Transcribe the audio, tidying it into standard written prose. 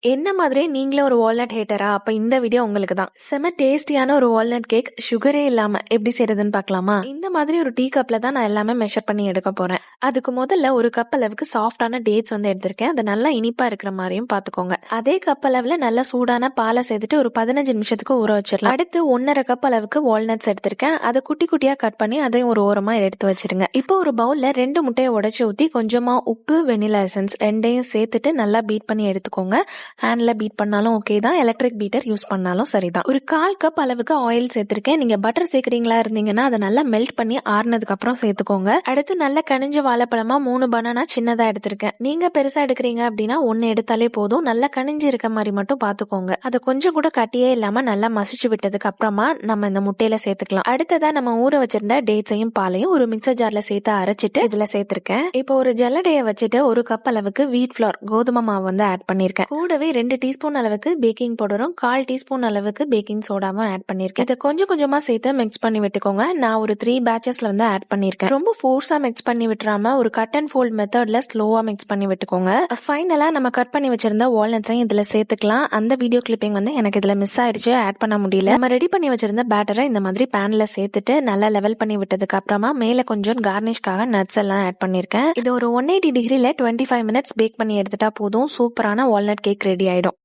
என்ன மாதிரி நீங்களே ஒரு வால்நட் ஹேட்டரா? அப்ப இந்த வீடியோ உங்களுக்கு தான். செம டேஸ்டியான ஒரு வால்நட் கேக் சுகரே இல்லாம எப்படி செய்யறதுன்னு பார்க்கலாமா? இந்த மாதிரி ஒரு டீ கப்ல தான் நான் எல்லாமே மெஷர் பண்ணி எடுக்க போறேன். அதுக்கு முதல்ல ஒரு கப் அளவுக்கு சாஃப்டான டேட்ஸ் வந்து எடுத்திருக்கேன். அது நல்லா இனிப்பா இருக்கிற மாதிரியும் பார்த்துக்கோங்க. அதே கப் அளவுல நல்லா சூடான பாலை சேர்த்துட்டு ஒரு 15 நிமிஷத்துக்கு ஊற வச்சிடலாம். அடுத்து 1.5 கப் அளவுக்கு வால்நட்ஸ் எடுத்திருக்கேன். அதை குட்டி குட்டியா கட் பண்ணி அதையும் ஒரு ஓரமா எடுத்து வச்சிருங்க. இப்போ ஒரு பவுல்ல 2 முட்டையை உடைச்சு ஊத்தி கொஞ்சமா உப்பு, வெனிலா எசன்ஸ் ரெண்டையும் சேர்த்துட்டு நல்லா பீட் பண்ணி எடுத்துக்கோங்க. ஹேண்ட்ல பீட் பண்ணாலும் ஓகே தான், எலக்ட்ரிக் பீட்டர் யூஸ் பண்ணாலும் சரிதான். ஒரு 1/4 கப் அளவுக்கு ஆயில் சேர்த்திருக்கேன். நீங்க பட்டர் சேர்க்கறீங்களா இருந்தீங்கன்னா அதை நல்லா மெல்ட் பண்ணி ஆறுனதுக்கு அப்புறம் சேர்த்துக்கோங்க. அடுத்து நல்ல கனிஞ்ச வாழைப்பழமா 3 பனானா சின்னதா எடுத்திருக்கேன். நீங்க பெருசா எடுக்கிறீங்க அப்படின்னா 1 எடுத்தாலே போதும். நல்லா கனிஞ்சு இருக்க மாதிரி மட்டும் பாத்துக்கோங்க. அதை கொஞ்சம் கூட கட்டியே இல்லாம நல்லா மசிச்சு விட்டதுக்கு அப்புறமா நம்ம இந்த முட்டையில சேர்த்துக்கலாம். அடுத்ததா நம்ம ஊற வச்சிருந்த டேட்ஸையும் பாலையும் ஒரு மிக்சர் ஜார்ல சேர்த்து அரைச்சிட்டு இதுல சேர்த்திருக்கேன். இப்போ ஒரு ஜல்லடைய வச்சுட்டு 1 கப் அளவுக்கு வீட் ஃபிளோர் கோதுமை மாவு வந்து ஆட் பண்ணிருக்கேன். கூடவே 2 டீஸ்பூன் அளவுக்கு பேக்கிங் பவுடரும் 1/4 டீஸ்பூன் அளவுக்கு பேக்கிங் சோடாவும் ஆட் பண்ணிருக்கேன். இதை கொஞ்சம் கொஞ்சமா சேர்த்து மிக்ஸ் பண்ணி விட்டுக்கோங்க. நான் ஒரு 3 பேட்சஸ்ல வந்து ஆட் பண்ணிருக்கேன். ரொம்ப ஃபோர்ஸா மிக்ஸ் பண்ணி விட்டுறாம ஒரு கட் அண்ட் ஃபோல்ட் மெத்தட்ல ஸ்லோவா மிக்ஸ் பண்ணி விட்டுக்கோங்க. ஃபைனலா நம்ம கட் பண்ணி வச்சிருந்த வால்நட்ஸையும் இதுல சேர்த்துக்கலாம். அந்த வீடியோ கிளிப்பிங் வந்து எனக்கு இதுல மிஸ் ஆயிடுச்சு, ஆட் பண்ண முடியல. நம்ம ரெடி பண்ணி வச்சிருந்த பேட்டரை இந்த மாதிரி பேன்ல சேர்த்துட்டு நல்லா லெவல் பண்ணி விட்டதுக்கு அப்புறமா மேல கொஞ்சம் கார்னிஷ்காக நட்ஸ் எல்லாம் ஆட் பண்ணிருக்கேன். இது ஒரு 180 டிகிரில 25 மினிட்ஸ் பேக் பண்ணி எடுத்துட்டா போதும். சூப்பரான வால்நட் கேக் ரெடி ஆயிடும்.